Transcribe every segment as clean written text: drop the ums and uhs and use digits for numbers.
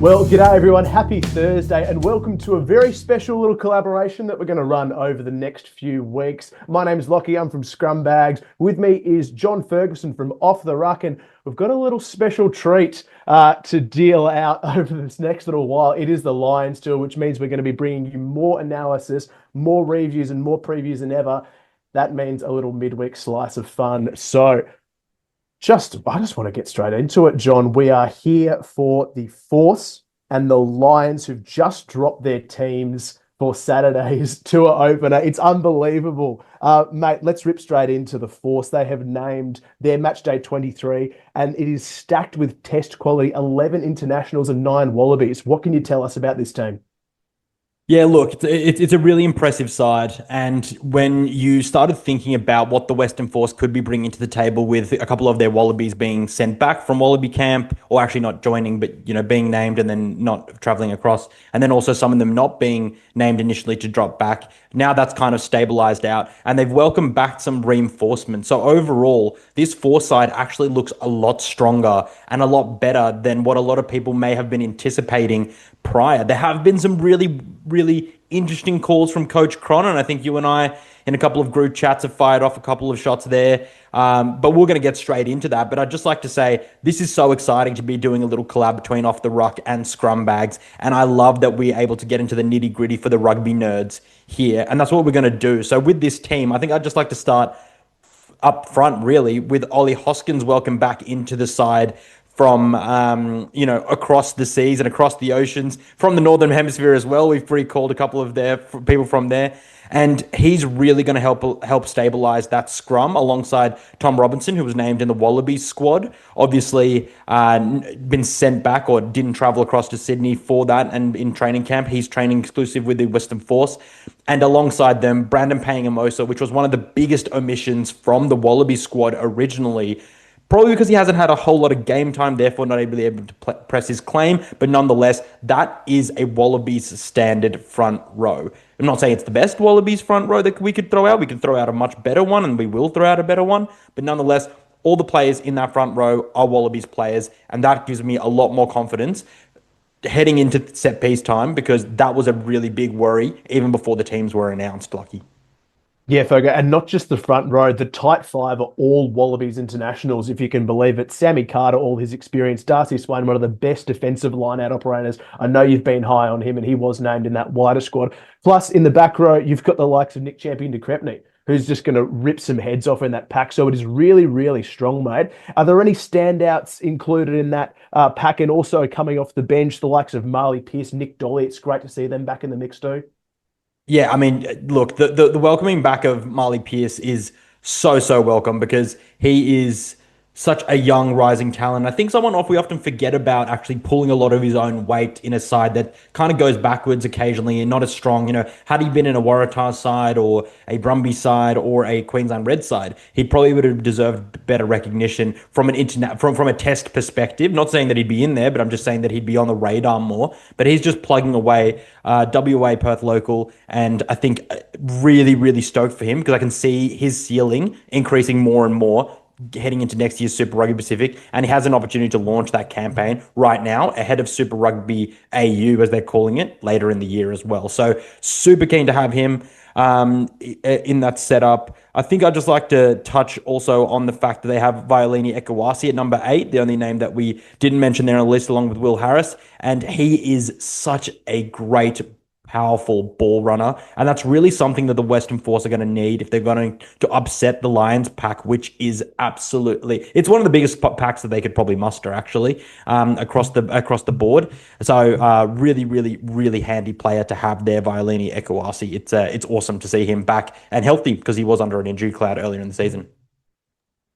Well, g'day everyone. Happy Thursday and welcome to a very special little collaboration that we're going to run over the next few weeks. My name is Lockie. I'm from Scrumbags. With me is John Ferguson from Off the Ruck, and we've got a little special treat to deal out over this next little while. It is the Lions Tour, which means we're going to be bringing you more analysis, more reviews and more previews than ever. That means a little midweek slice of fun. So I just want to get straight into it, John. We are here for the Force and the Lions, who've just dropped their teams for Saturday's tour opener. It's unbelievable. Mate, let's rip straight into the Force. They have named their match day 23, and it is stacked with test quality, 11 internationals and 9 Wallabies. What can you tell us about this team? Yeah, look, it's a really impressive side. And when you started thinking about what the Western Force could be bringing to the table with a couple of their Wallabies being sent back from Wallaby camp, or actually not joining, but, being named and then not traveling across, and then also some of them not being named initially to drop back, now that's kind of stabilized out and they've welcomed back some reinforcements. So overall, this Force side actually looks a lot stronger and a lot better than what a lot of people may have been anticipating prior. There have been some really interesting calls from Coach Cron, and I think you and I, in a couple of group chats, have fired off a couple of shots there. But we're going to get straight into that. But I'd just like to say this is so exciting to be doing a little collab between Off the Ruck and Scrumbags, and I love that we're able to get into the nitty gritty for the rugby nerds here, and that's what we're going to do. So with this team, I think I'd just like to start up front, really, with Ollie Hoskins welcome back into the side from, across the seas and across the oceans, from the Northern Hemisphere as well. We've recalled a couple of their people from there. And he's really going to help stabilize that scrum alongside Tom Robinson, who was named in the Wallabies squad. Obviously, been sent back or didn't travel across to Sydney for that. And in training camp, he's training exclusive with the Western Force. And alongside them, Brandon Paenga-Amosa, which was one of the biggest omissions from the Wallabies squad originally. Probably because he hasn't had a whole lot of game time, therefore not able to press his claim. But nonetheless, that is a Wallabies standard front row. I'm not saying it's the best Wallabies front row that we could throw out. We could throw out a much better one, and we will throw out a better one. But nonetheless, all the players in that front row are Wallabies players, and that gives me a lot more confidence heading into set piece time, because that was a really big worry even before the teams were announced, Lucky. Yeah, Fergo, and not just the front row, the tight five are all Wallabies internationals, if you can believe it. Sammy Carter, all his experience. Darcy Swain, one of the best defensive line-out operators. I know you've been high on him, and he was named in that wider squad. Plus, in the back row, you've got the likes of Nick Champion de Crepney, who's just going to rip some heads off in that pack. So it is really, really strong, mate. Are there any standouts included in that pack? And also coming off the bench, the likes of Marley Pearce, Nick Dolly. It's great to see them back in the mix too. Yeah, I mean, look, the welcoming back of Marley Pearce is so welcome, because he is such a young rising talent. I think someone we often forget about, actually pulling a lot of his own weight in a side that kind of goes backwards occasionally and not as strong. Had he been in a Waratah side or a Brumby side or a Queensland Red side, he probably would have deserved better recognition from an from a test perspective. Not saying that he'd be in there, but I'm just saying that he'd be on the radar more. But he's just plugging away. WA Perth local, and I think really stoked for him, because I can see his ceiling increasing more and more heading into next year's Super Rugby Pacific, and he has an opportunity to launch that campaign right now ahead of Super Rugby AU, as they're calling it, later in the year as well. So super keen to have him in that setup. I think I'd just like to touch also on the fact that they have Violini Ekawasi at number 8, the only name that we didn't mention there on the list, along with Will Harris, and he is such a great, powerful ball runner, and that's really something that the Western Force are going to need if they're going to upset the Lions pack, which is it's one of the biggest packs that they could probably muster, actually, across the board. So really handy player to have there, Violini Ekawasi. It's awesome to see him back and healthy, because he was under an injury cloud earlier in the season.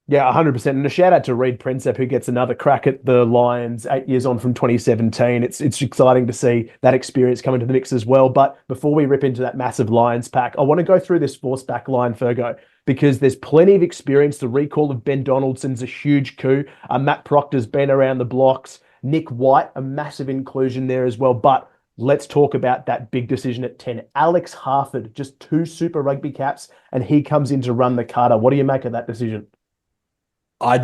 Yeah, 100%. And a shout out to Reed Princep, who gets another crack at the Lions 8 years on from 2017. It's exciting to see that experience come into the mix as well. But before we rip into that massive Lions pack, I want to go through this Force back line, Fergo, because there's plenty of experience. The recall of Ben Donaldson's a huge coup. Matt Proctor's been around the blocks. Nick White, a massive inclusion there as well. But let's talk about that big decision at 10. Alex Harford, just 2 Super Rugby caps, and he comes in to run the Carter. What do you make of that decision? I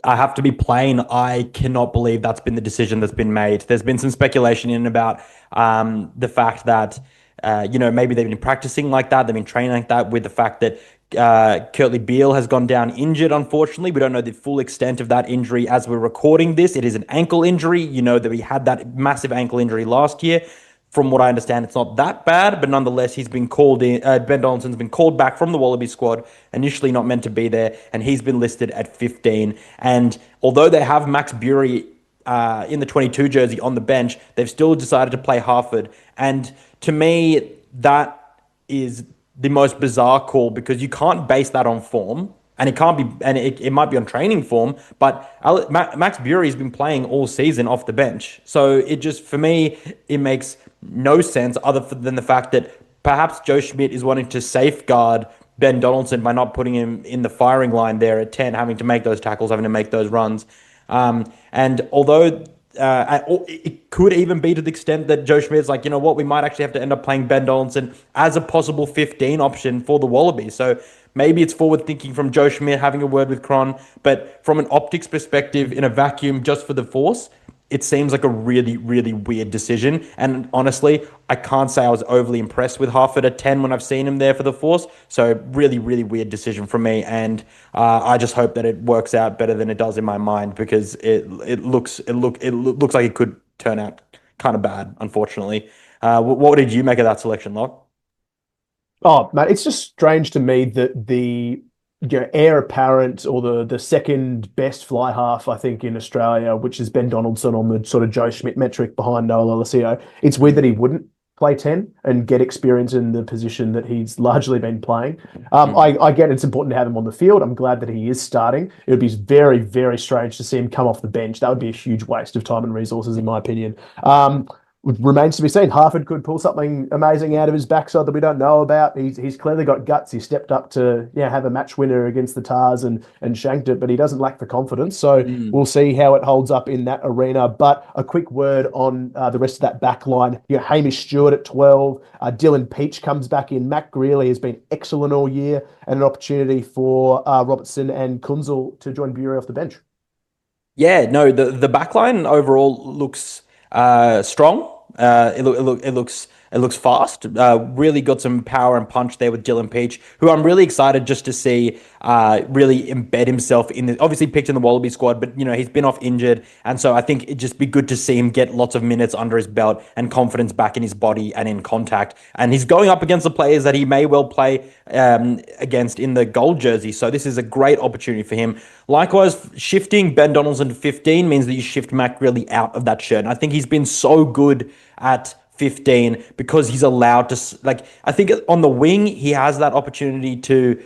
have to be plain. I cannot believe that's been the decision that's been made. There's been some speculation in about the fact that maybe they've been practicing like that, they've been training like that, with the fact that Kurtley Beale has gone down injured. Unfortunately, we don't know the full extent of that injury as we're recording this. It is an ankle injury. You know that he had that massive ankle injury last year. From what I understand, it's not that bad, but nonetheless, he's been called in. Ben Donaldson's been called back from the Wallaby squad, initially not meant to be there, and he's been listed at 15. And although they have Max Bury in the 22 jersey on the bench, they've still decided to play Harford. And to me, that is the most bizarre call, because you can't base that on form. And it can't be, and it might be on training form, but Max Bury's been playing all season off the bench. So it just, for me, it makes no sense other than the fact that perhaps Joe Schmidt is wanting to safeguard Ben Donaldson by not putting him in the firing line there at 10, having to make those tackles, having to make those runs. And although it could even be to the extent that Joe Schmidt's like, you know what, we might actually have to end up playing Ben Donaldson as a possible 15 option for the Wallabies. So maybe it's forward thinking from Joe Schmidt having a word with Cron, but from an optics perspective, in a vacuum, just for the Force, it seems like a really, really weird decision. And honestly, I can't say I was overly impressed with Harford at 10 when I've seen him there for the Force. So really, really weird decision from me. And I just hope that it works out better than it does in my mind, because it looks like it could turn out kind of bad, unfortunately. What did you make of that selection, Locke? Oh, mate, it's just strange to me that the heir apparent, or the second best fly half, I think, in Australia, which is Ben Donaldson on the sort of Joe Schmidt metric behind Noah Lolesio, it's weird that he wouldn't play 10 and get experience in the position that he's largely been playing. I get it's important to have him on the field. I'm glad that he is starting. It would be very, very strange to see him come off the bench. That would be a huge waste of time and resources, in my opinion. Remains to be seen. Harford could pull something amazing out of his backside that we don't know about. He's clearly got guts. He stepped up to have a match winner against the Tars and shanked it, but he doesn't lack the confidence. So we'll see how it holds up in that arena. But a quick word on the rest of that back line. Hamish Stewart at 12. Dylan Peach comes back in. Matt Greeley has been excellent all year, and an opportunity for Robertson and Kunzel to join Bury off the bench. Yeah, no, the back line overall looks strong. It looks fast. Really got some power and punch there with Dylan Peach, who I'm really excited just to see really embed himself in the, obviously picked in the Wallaby squad, but he's been off injured, and so I think it'd just be good to see him get lots of minutes under his belt and confidence back in his body and in contact. And he's going up against the players that he may well play against in the gold jersey, so this is a great opportunity for him. Likewise, shifting Ben Donaldson to 15 means that you shift Mac really out of that shirt. And I think he's been so good at 15 because he's allowed to, like, I think on the wing he has that opportunity to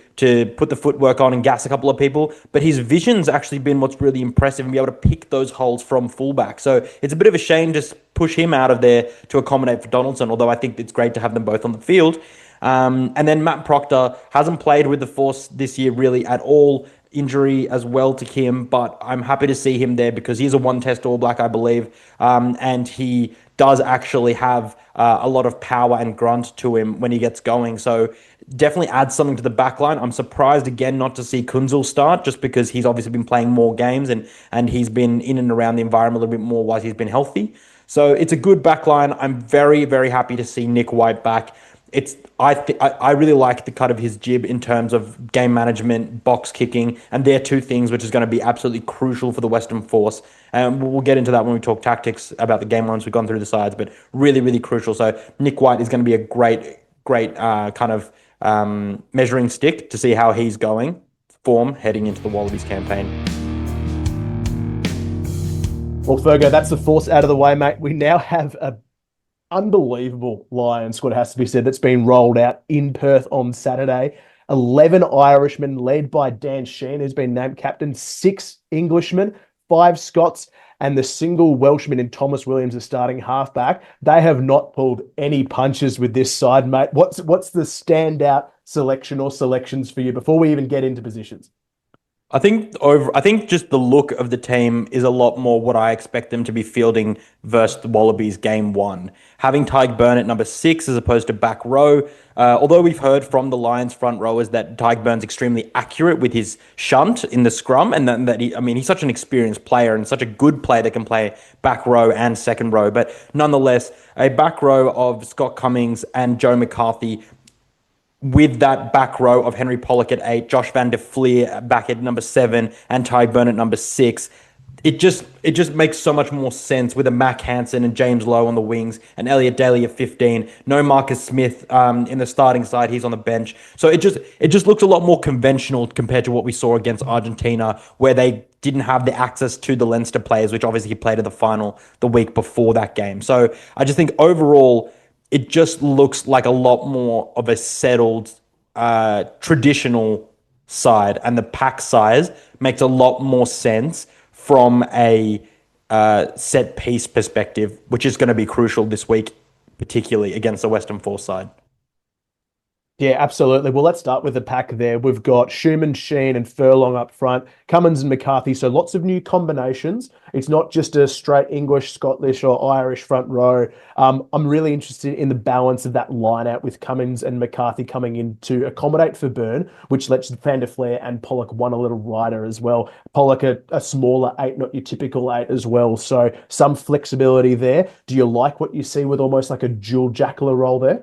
put the footwork on and gas a couple of people, but his vision's actually been what's really impressive, and be able to pick those holes from fullback. So it's a bit of a shame to push him out of there to accommodate for Donaldson, although I think it's great to have them both on the field. And then Matt Proctor hasn't played with the Force this year really at all. Injury as well to him, but I'm happy to see him there because he's a one-test All Black, I believe, and he does actually have a lot of power and grunt to him when he gets going. So definitely adds something to the back line. I'm surprised again not to see Kunzel start, just because he's obviously been playing more games and he's been in and around the environment a little bit more while he's been healthy. So it's a good back line. I'm very, very happy to see Nick White back. I really like the cut of his jib in terms of game management, box kicking, and they're two things which is going to be absolutely crucial for the Western Force. And we'll get into that when we talk tactics about the game lines we've gone through the sides, but really, really crucial. So Nick White is going to be a great kind of measuring stick to see how he's going form heading into the Wallabies campaign. Well, Fergo, that's the Force out of the way, mate. We now have a unbelievable Lions squad, has to be said, that's been rolled out in Perth on Saturday. 11 Irishmen led by Dan Sheehan, who's been named captain, 6 Englishmen, 5 Scots, and the single Welshman in Thomas Williams is starting halfback. They have not pulled any punches with this side, mate. What's the standout selection or selections for you before we even get into positions? I think just the look of the team is a lot more what I expect them to be fielding versus the Wallabies game one. Having Tyke Burn at number six as opposed to back row. Although we've heard from the Lions front rowers that Tyke Burn's extremely accurate with his shunt in the scrum, and that he, I mean, he's such an experienced player and such a good player that can play back row and second row. But nonetheless, a back row of Scott Cummings and Joe McCarthy with that back row of Henry Pollock at eight, Josh Van der Fleer back at number seven, and Ty Burn at number six. It just makes so much more sense with a Mac Hansen and James Lowe on the wings and Elliot Daly at 15. No Marcus Smith in the starting side; he's on the bench. So it just looks a lot more conventional compared to what we saw against Argentina, where they didn't have the access to the Leinster players, which obviously played at the final the week before that game. So I just think overall it just looks like a lot more of a settled, traditional side, and the pack size makes a lot more sense from a set piece perspective, which is going to be crucial this week, particularly against the Western Force side. Yeah, absolutely. Well, let's start with the pack there. We've got Schumann, Sheen, and Furlong up front, Cummins and McCarthy. So lots of new combinations. It's not just a straight English, Scottish, or Irish front row. I'm really interested in the balance of that line out with Cummins and McCarthy coming in to accommodate for Burn, which lets Van der Fleer and Pollock one a little wider as well. Pollock a smaller eight, not your typical eight as well. So some flexibility there. Do you like what you see with almost like a dual jackler role there?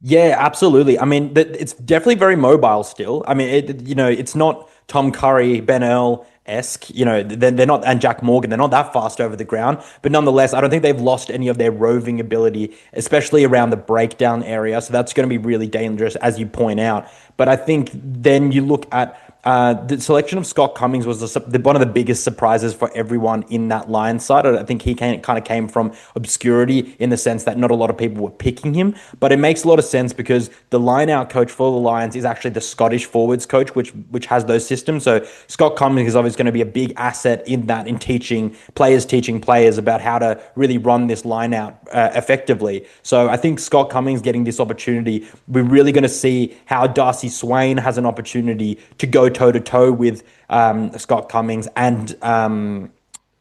Yeah, absolutely. I mean, it's definitely very mobile still. I mean, it's not Tom Curry, Ben Earl esque. They're not, and Jack Morgan. They're not that fast over the ground, but nonetheless, I don't think they've lost any of their roving ability, especially around the breakdown area. So that's going to be really dangerous, as you point out. But I think then you look at the selection of Scott Cummings was one of the biggest surprises for everyone in that Lions side. I think he kind of came from obscurity in the sense that not a lot of people were picking him, but it makes a lot of sense because the line-out coach for the Lions is actually the Scottish forwards coach, which has those systems. So Scott Cummings is obviously going to be a big asset in that, in teaching players about how to really run this line-out effectively. So I think Scott Cummings getting this opportunity, we're really going to see how Darcy Swain has an opportunity to go toe-to-toe with Scott Cummings and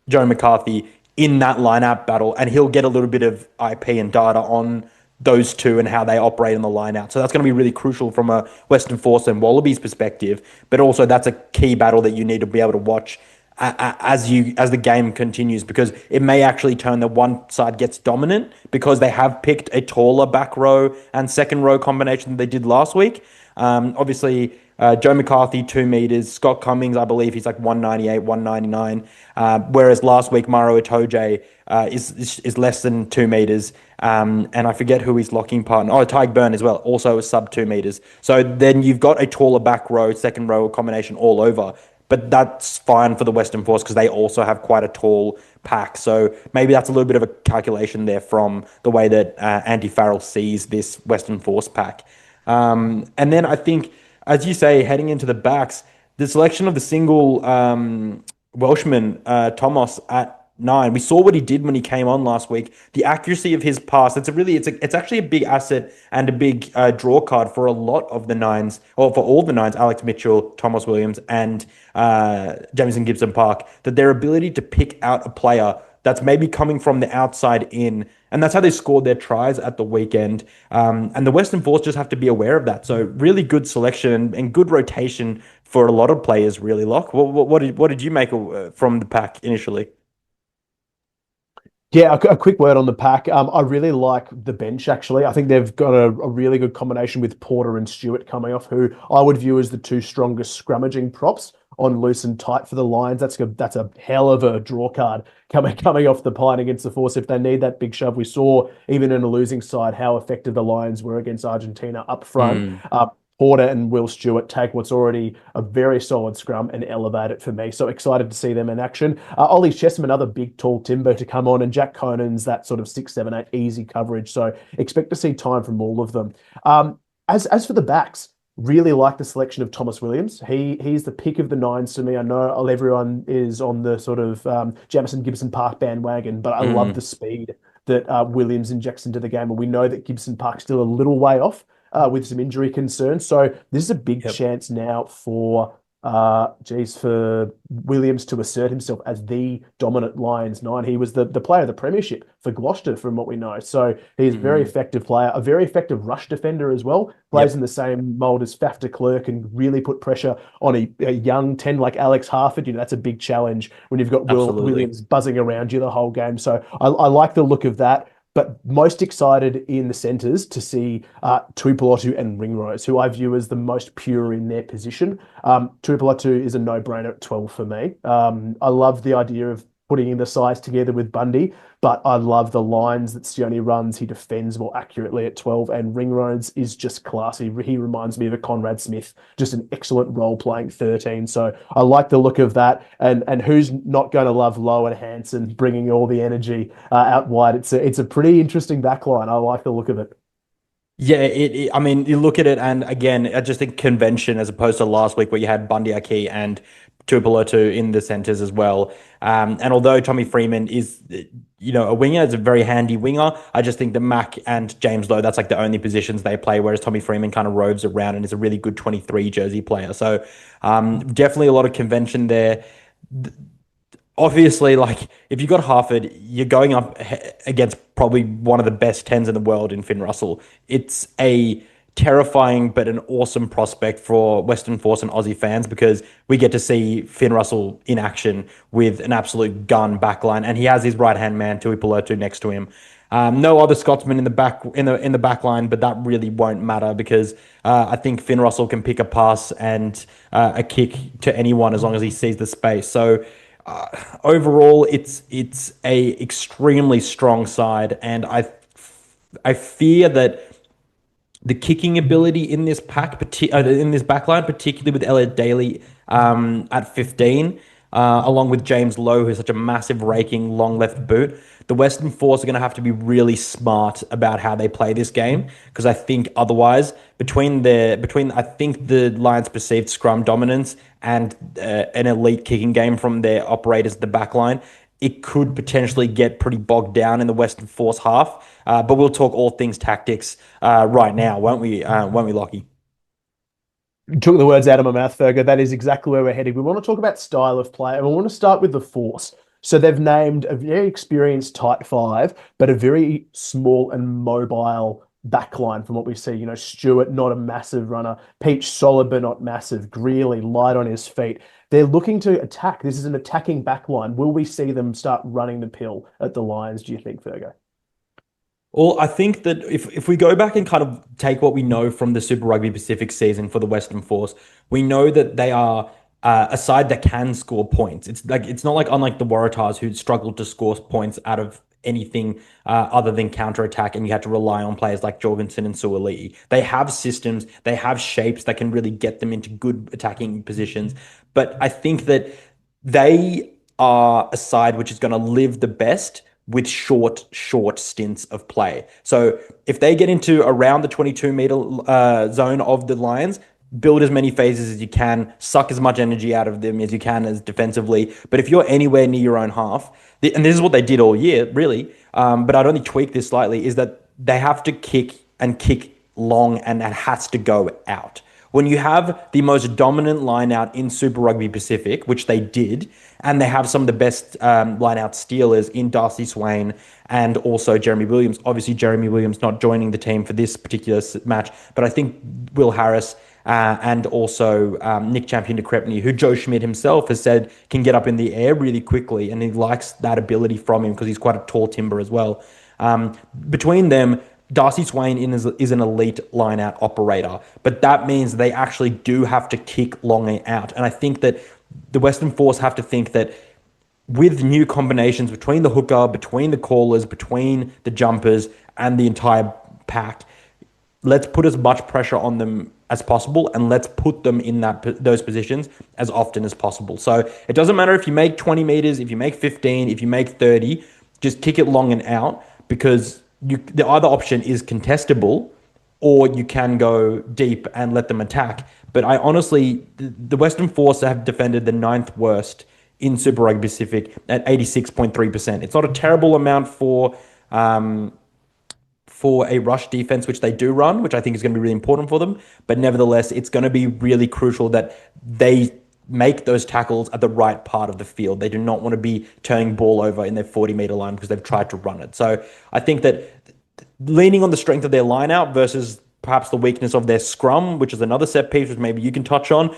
Joe McCarthy in that lineup battle, and he'll get a little bit of IP and data on those two and how they operate in the line out. So that's going to be really crucial from a Western Force and Wallabies perspective, but also that's a key battle that you need to be able to watch as the game continues, because it may actually turn that one side gets dominant because they have picked a taller back row and second row combination than they did last week. Obviously, Joe McCarthy, 2 meters. Scott Cummings, I believe he's like 198, 199. Whereas last week, Maro Itoje is less than 2 meters. And I forget who his locking partner. Oh, Tyke Burn as well, also a sub 2 meters. So then you've got a taller back row, second row combination all over. But that's fine for the Western Force because they also have quite a tall pack. So maybe that's a little bit of a calculation there from the way that Andy Farrell sees this Western Force pack. And then I think, as you say, heading into the backs, the selection of the single Welshman, Thomas, at 9. We saw what he did when he came on last week. The accuracy of his pass, it's actually a big asset and a big draw card for a lot of the nines, or for all the nines, Alex Mitchell, Thomas Williams, and Jamison Gibson Park, that their ability to pick out a player that's maybe coming from the outside in. And that's how they scored their tries at the weekend. And the Western Force just have to be aware of that. So really good selection and good rotation for a lot of players, really, Locke. What did you make from the pack initially? Yeah, a quick word on the pack. I really like the bench, actually. I think they've got a really good combination with Porter and Stewart coming off, who I would view as the two strongest scrummaging props on loose and tight for the Lions. That's a hell of a draw card coming off the pine against the Force if they need that big shove. We saw, even in a losing side, how effective the Lions were against Argentina up front. Mm. Porter and Will Stewart take what's already a very solid scrum and elevate it for me. So excited to see them in action. Ollie Chesham, another big, tall timber to come on, and Jack Conan's that sort of 6, 7, 8 easy coverage. So expect to see time from all of them. As for the backs, really like the selection of Thomas Williams. He's the pick of the nines to me. I know everyone is on the sort of Jamison Gibson Park bandwagon, but I love the speed that Williams injects into the game. And we know that Gibson Park's still a little way off with some injury concerns. So this is a big Yep. chance now for Geez, for Williams to assert himself as the dominant Lions nine. He was the player of the premiership for Gloucester, from what we know. So he's a very Mhm. effective player, a very effective rush defender as well. Plays in Yep, the same mold as Faf de Klerk and really put pressure on a young 10 like Alex Harford. That's a big challenge when you've got absolutely. Williams buzzing around you the whole game. So I like the look of that. But most excited in the centres to see Tuipulotu and Ringrose, who I view as the most pure in their position. Tuipulotu is a no-brainer at 12 for me. I love the idea of putting in the size together with Bundy, but I love the lines that Sione runs. He defends more accurately at 12, and Ringrose is just classy. He reminds me of a Conrad Smith, just an excellent role-playing 13. So I like the look of that. And who's not going to love Lowe and Hansen bringing all the energy out wide? It's a pretty interesting backline. I like the look of it. Yeah, I mean, you look at it, and again, I just think convention as opposed to last week where you had Bundy Aki and Tuipulotu in the centers as well. And although Tommy Freeman is, a winger, is a very handy winger, I just think that Mac and James Lowe, that's like the only positions they play, whereas Tommy Freeman kind of roves around and is a really good 23 jersey player. So definitely a lot of convention there. Obviously, like if you got Harford, you're going up against probably one of the best tens in the world in Finn Russell. It's a terrifying but an awesome prospect for Western Force and Aussie fans because we get to see Finn Russell in action with an absolute gun backline, and he has his right hand man Tuipulotu next to him. No other Scotsman in the back line, but that really won't matter because I think Finn Russell can pick a pass and a kick to anyone as long as he sees the space. So overall, it's a extremely strong side, and I fear that the kicking ability in this in this backline, particularly with Elliot Daly at 15, along with James Lowe, who's such a massive raking long left boot. The Western Force are going to have to be really smart about how they play this game because I think otherwise, between I think the Lions' perceived scrum dominance and an elite kicking game from their operators at the back line, it could potentially get pretty bogged down in the Western Force half. But we'll talk all things tactics right now, won't we? Won't we, Lockie? You took the words out of my mouth, Fergo. That is exactly where we're heading. We want to talk about style of play, and we want to start with the force. So they've named a very experienced tight five, but a very small and mobile backline from what we see. Stewart, not a massive runner. Peach, solid but not massive. Greeley, light on his feet. They're looking to attack. This is an attacking backline. Will we see them start running the pill at the Lions, do you think, Fergo? Well, I think that if we go back and kind of take what we know from the Super Rugby Pacific season for the Western Force, we know that they are a side that can score points. It's not like unlike the Waratahs who struggled to score points out of anything other than counter attack, and you had to rely on players like Jorgensen and Suoliti. They have systems, they have shapes that can really get them into good attacking positions. But I think that they are a side which is going to live the best with short stints of play. So if they get into around the 22-meter zone of the Lions, build as many phases as you can, suck as much energy out of them as you can as defensively. But if you're anywhere near your own half, and this is what they did all year, really, but I'd only tweak this slightly, is that they have to kick and kick long and that has to go out. When you have the most dominant line out in Super Rugby Pacific, which they did, and they have some of the best line out stealers in Darcy Swain and also Jeremy Williams. Obviously, Jeremy Williams not joining the team for this particular match, but I think Will Harris and also Nick Champion de Crepney, who Joe Schmidt himself has said can get up in the air really quickly, and he likes that ability from him because he's quite a tall timber as well. Between them, Darcy Swain is an elite line-out operator, but that means they actually do have to kick long out. And I think that the Western Force have to think that with new combinations between the hooker, between the callers, between the jumpers, and the entire pack, let's put as much pressure on them as possible and let's put them in those positions as often as possible. So it doesn't matter if you make 20 meters, if you make 15, if you make 30, just kick it long and out because the other option is contestable or you can go deep and let them attack. But I honestly, the Western Force have defended the ninth worst in Super Rugby Pacific at 86.3%. It's not a terrible amount for a rush defense, which they do run, which I think is going to be really important for them. But nevertheless, it's going to be really crucial that they make those tackles at the right part of the field. They do not want to be turning ball over in their 40-meter line because they've tried to run it. So I think that leaning on the strength of their line out versus perhaps the weakness of their scrum, which is another set piece, which maybe you can touch on,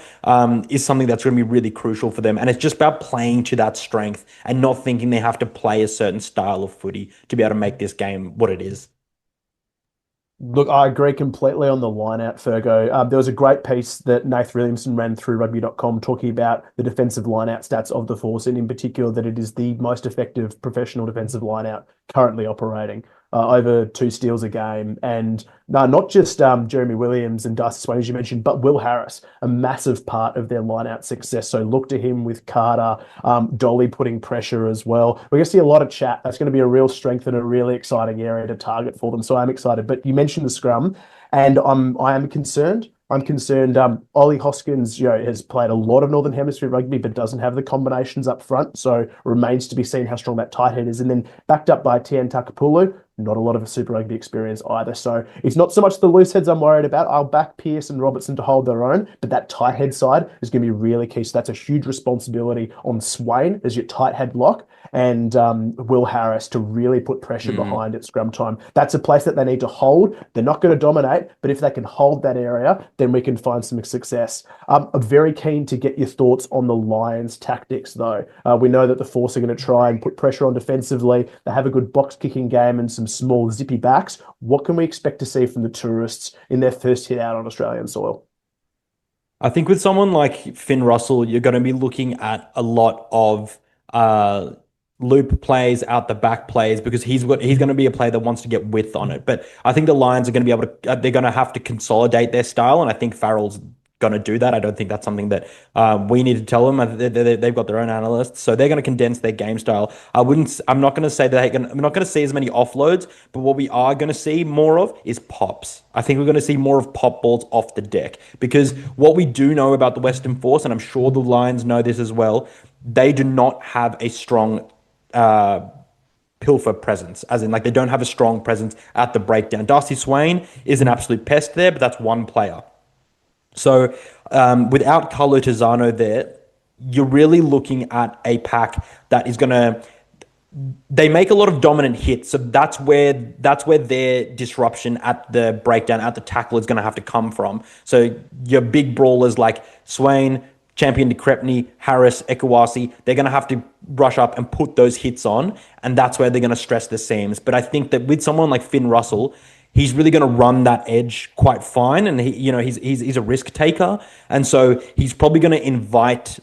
is something that's going to be really crucial for them. And it's just about playing to that strength and not thinking they have to play a certain style of footy to be able to make this game what it is. Look, I agree completely on the line out, Fergo. There was a great piece that Nath Williamson ran through rugby.com talking about the defensive line out stats of the Force, and in particular that it is the most effective professional defensive line out currently operating. Over 2 steals a game. And no, not just Jeremy Williams and Darcy Swain, as you mentioned, but Will Harris, a massive part of their line-out success. So look to him with Carter, Dolly putting pressure as well. We're going to see a lot of chat. That's going to be a real strength and a really exciting area to target for them. So I'm excited. But you mentioned the scrum, and I am concerned. I'm concerned. Ollie Hoskins, has played a lot of Northern Hemisphere rugby, but doesn't have the combinations up front. So remains to be seen how strong that tight head is. And then backed up by Tian Takapulu, not a lot of a Super Rugby experience either. So it's not so much the loose heads I'm worried about. I'll back Pearce and Robertson to hold their own, but that tight head side is going to be really key. So that's a huge responsibility on Swain as your tight head lock, and Will Harris to really put pressure behind at scrum time. That's a place that they need to hold. They're not going to dominate, but if they can hold that area, then we can find some success. I'm very keen to get your thoughts on the Lions' tactics, though. We know that the Force are going to try and put pressure on defensively. They have a good box kicking game and some small zippy backs. What can we expect to see from the Tourists in their first hit out on Australian soil? I think with someone like Finn Russell, you're going to be looking at a lot of loop plays, out the back plays, because he's going to be a player that wants to get width on it. But I think the Lions are going to be able to, they're going to have to consolidate their style, and I think Farrell's going to do that. I don't think that's something that we need to tell them. They've got their own analysts, so they're going to condense their game style. I'm not going to say that I'm not going to see as many offloads, but what we are going to see more of is pops. I think we're going to see more of pop balls off the deck, because what we do know about the Western Force, and I'm sure the Lions know this as well, they do not have a strong pilfer presence, as in, like, they don't have a strong presence at the breakdown. Darcy Swain is an absolute pest there, but that's one player. So without Carlo Tizzano there, you're really looking at a pack that is going to, they make a lot of dominant hits. So that's where their disruption at the breakdown, at the tackle, is going to have to come from. So your big brawlers like Swain, Champion de Crepney, Harris, Ekawasi, they're going to have to rush up and put those hits on, and that's where they're going to stress the seams. But I think that with someone like Finn Russell, he's really going to run that edge quite fine, and he's a risk taker, and so he's probably going to invite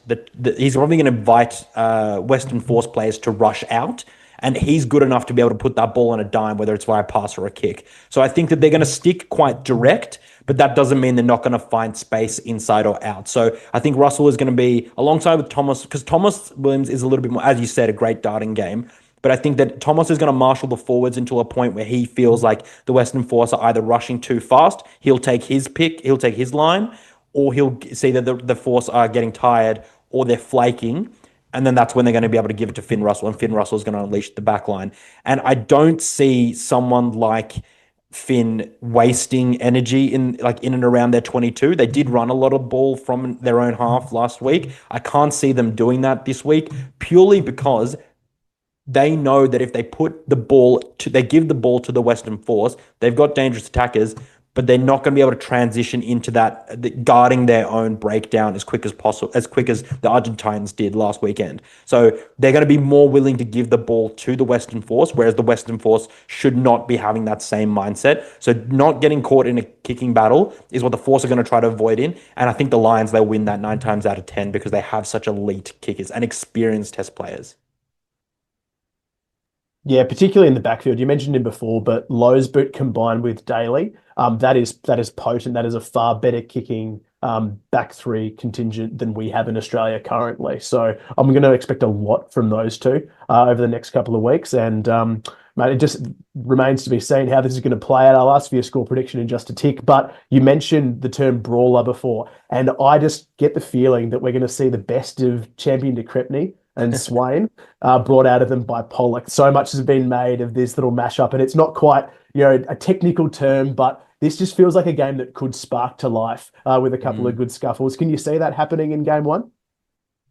Western Force players to rush out, and he's good enough to be able to put that ball on a dime, whether it's via pass or a kick. So I think that they're going to stick quite direct, but that doesn't mean they're not going to find space inside or out. So I think Russell is going to be alongside with Thomas, because Thomas Williams is a little bit more, as you said, a great darting game. But I think that Thomas is going to marshal the forwards until a point where he feels like the Western Force are either rushing too fast, he'll take his pick, he'll take his line, or he'll see that the Force are getting tired or they're flaking. And then that's when they're going to be able to give it to Finn Russell, and Finn Russell is going to unleash the back line. And I don't see someone like Finn wasting energy in and around their 22. They did run a lot of ball from their own half last week. I can't see them doing that this week, purely because they know that if they they give the ball to the Western Force, they've got dangerous attackers, but they're not going to be able to transition into that, guarding their own breakdown as quick as possible, as quick as the Argentines did last weekend. So they're going to be more willing to give the ball to the Western Force, whereas the Western Force should not be having that same mindset. So not getting caught in a kicking battle is what the Force are going to try to avoid in. And I think the Lions, they'll win that 9 times out of 10 because they have such elite kickers and experienced test players. Yeah, particularly in the backfield. You mentioned him before, but Lowe's boot combined with Daly, that is potent. That is a far better kicking back three contingent than we have in Australia currently. So I'm going to expect a lot from those two over the next couple of weeks. And mate, it just remains to be seen how this is going to play out. I'll ask for your score prediction in just a tick, but you mentioned the term brawler before, and I just get the feeling that we're going to see the best of Champion de Crepney and Swain brought out of them by Pollock. So much has been made of this little mashup, and it's not quite a technical term, but this just feels like a game that could spark to life with a couple of good scuffles. Can you see that happening in game one?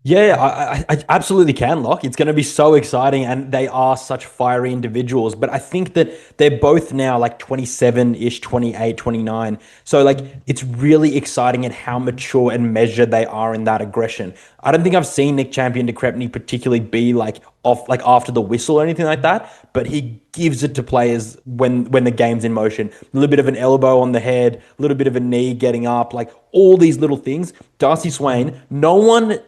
Yeah, I absolutely can, Lock. It's going to be so exciting, and they are such fiery individuals. But I think that they're both now like 27-ish, 28, 29. So, like, it's really exciting at how mature and measured they are in that aggression. I don't think I've seen Nick Champion de Crepney particularly be like off, like after the whistle or anything like that, but he gives it to players when the game's in motion. A little bit of an elbow on the head, a little bit of a knee getting up, like all these little things. Darcy Swain, no one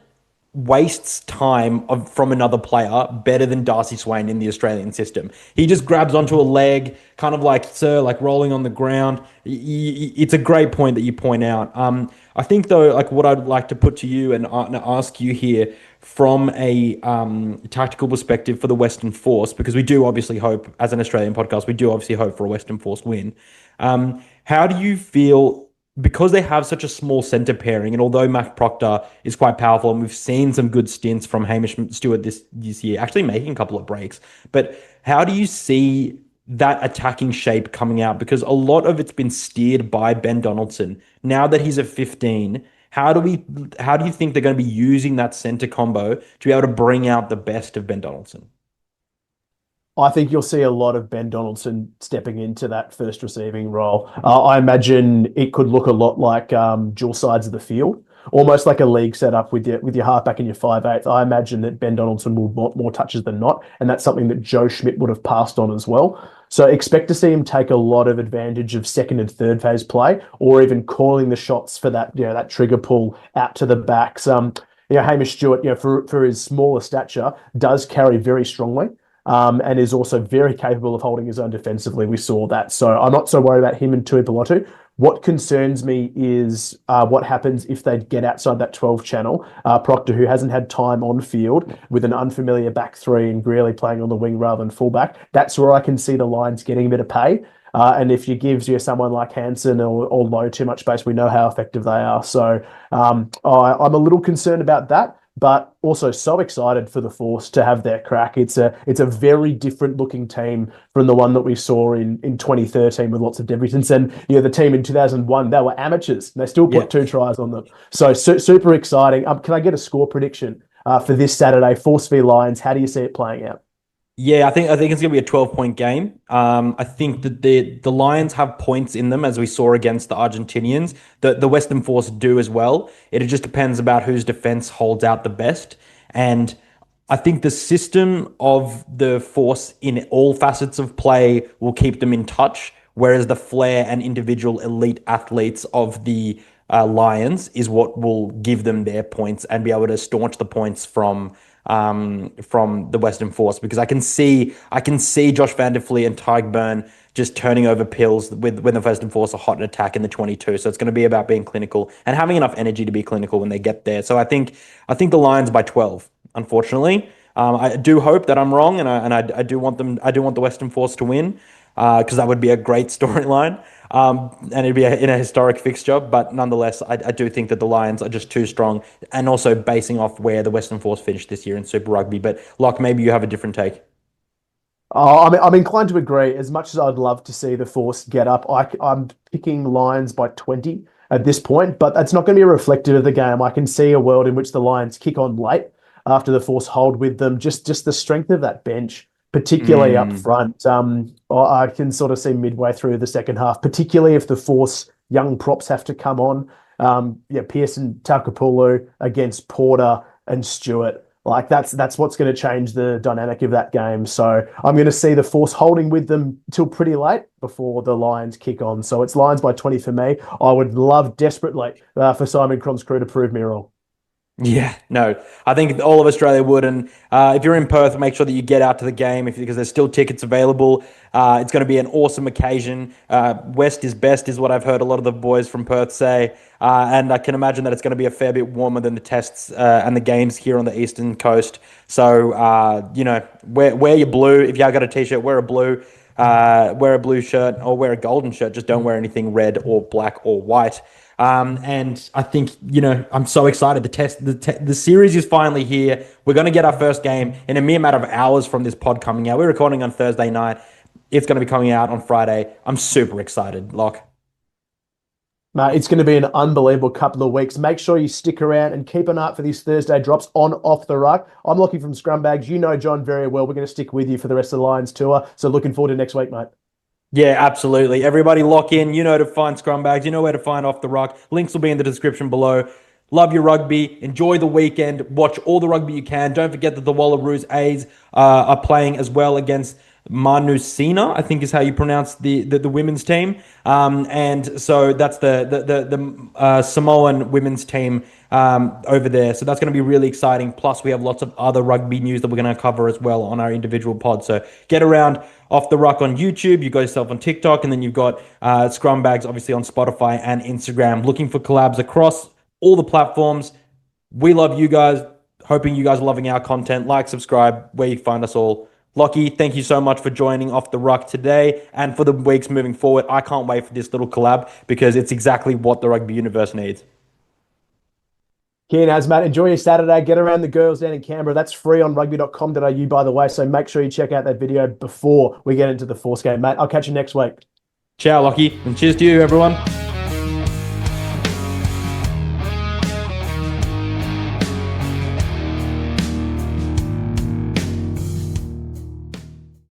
wastes time from another player better than Darcy Swain in the Australian system. He just grabs onto a leg, kind of like Sir, like rolling on the ground. It's a great point that you point out. I think though, like what I'd like to put to you and ask you here from a tactical perspective for the Western Force, because we do obviously hope, as an Australian podcast, we do obviously hope for a Western Force win. How do you feel? Because they have such a small centre pairing, and although Mac Proctor is quite powerful, and we've seen some good stints from Hamish Stewart this year, actually making a couple of breaks. But how do you see that attacking shape coming out? Because a lot of it's been steered by Ben Donaldson. Now that he's at 15, how do you think they're going to be using that centre combo to be able to bring out the best of Ben Donaldson? I think you'll see a lot of Ben Donaldson stepping into that first receiving role. I imagine it could look a lot like dual sides of the field, almost like a league setup with your halfback and your 5'8". I imagine that Ben Donaldson will want more touches than not, and that's something that Joe Schmidt would have passed on as well. So expect to see him take a lot of advantage of second and third phase play, or even calling the shots for that that trigger pull out to the backs. Hamish Stewart, for his smaller stature, does carry very strongly and is also very capable of holding his own defensively. We saw that. So I'm not so worried about him and Tuipulotu. What concerns me is what happens if they get outside that 12 channel. Proctor, who hasn't had time on field with an unfamiliar back three and Greeley playing on the wing rather than fullback, that's where I can see the Lions getting a bit of pay. And if you give someone like Hansen or Lowe too much space, we know how effective they are. So I'm a little concerned about that, but also so excited for the Force to have their crack. It's a very different looking team from the one that we saw in 2013 with lots of debutants. And the team in 2001, they were amateurs and they still Yeah. put 2 tries on them. So super exciting. Can I get a score prediction for this Saturday, Force v Lions? How do you see it playing out? Yeah, I think it's gonna be a 12-point game. I think that the Lions have points in them, as we saw against the Argentinians. The Western Force do as well. It just depends about whose defense holds out the best. And I think the system of the Force in all facets of play will keep them in touch, whereas the flair and individual elite athletes of the Lions is what will give them their points and be able to staunch the points from the Western Force, because I can see Josh Van Der Fleet and Tyg Burn just turning over pills with when the Western Force are hot in attack in the 22. So it's going to be about being clinical and having enough energy to be clinical when they get there. So I think the Lions by 12. Unfortunately, I do hope that I'm wrong, and I do want them. I do want the Western Force to win because that would be a great storyline. And it'd be in a historic fixture, but nonetheless, I do think that the Lions are just too strong, and also basing off where the Western Force finished this year in Super Rugby. But Locke, maybe you have a different take. I'm inclined to agree. As much as I'd love to see the Force get up, I'm picking Lions by 20 at this point, but that's not going to be reflective of the game. I can see a world in which the Lions kick on late after the Force hold with them. Just the strength of that bench, particularly up Mm. front. I can sort of see midway through the second half, particularly if the Force young props have to come on. Pearson Takapulu against Porter and Stewart. Like that's what's going to change the dynamic of that game. So I'm going to see the Force holding with them till pretty late before the Lions kick on. So it's Lions by 20 for me. I would love desperately for Simon Cron's crew to prove me wrong. Yeah, no, I think all of Australia would. And if you're in Perth, make sure that you get out to the game because there's still tickets available. It's going to be an awesome occasion. West is best, is what I've heard a lot of the boys from Perth say. And I can imagine that it's going to be a fair bit warmer than the tests and the games here on the eastern coast. So, wear your blue. If you got a t-shirt, wear a blue. Wear a blue shirt or wear a golden shirt. Just don't wear anything red or black or white. And I think, I'm so excited. The series is finally here. We're going to get our first game in a mere matter of hours from this pod coming out. We're recording on Thursday night. It's going to be coming out on Friday. I'm super excited, Locke. Mate, it's going to be an unbelievable couple of weeks. Make sure you stick around and keep an eye out for these Thursday drops on Off the Ruck. I'm Lockie from Scrumbags. You know John very well. We're going to stick with you for the rest of the Lions tour. So looking forward to next week, mate. Yeah, absolutely. Everybody lock in. You know to find Scrumbags. You know where to find Off the Ruck. Links will be in the description below. Love your rugby. Enjoy the weekend. Watch all the rugby you can. Don't forget that the Wallaroos A's are playing as well against Manusina, I think is how you pronounce the women's team. And so that's the Samoan women's team over there. So that's going to be really exciting. Plus, we have lots of other rugby news that we're going to cover as well on our individual pods. So get around Off the Ruck on YouTube. You've got yourself on TikTok, and then you've got Scrumbags, obviously, on Spotify and Instagram. Looking for collabs across all the platforms. We love you guys. Hoping you guys are loving our content. Like, subscribe, where you find us all. Lockie, thank you so much for joining Off the Ruck today and for the weeks moving forward. I can't wait for this little collab because it's exactly what the rugby universe needs. Keen as, mate. Enjoy your Saturday. Get around the girls down in Canberra. That's free on rugby.com.au, by the way. So make sure you check out that video before we get into the Force game, mate. I'll catch you next week. Ciao, Lockie, and cheers to you, everyone.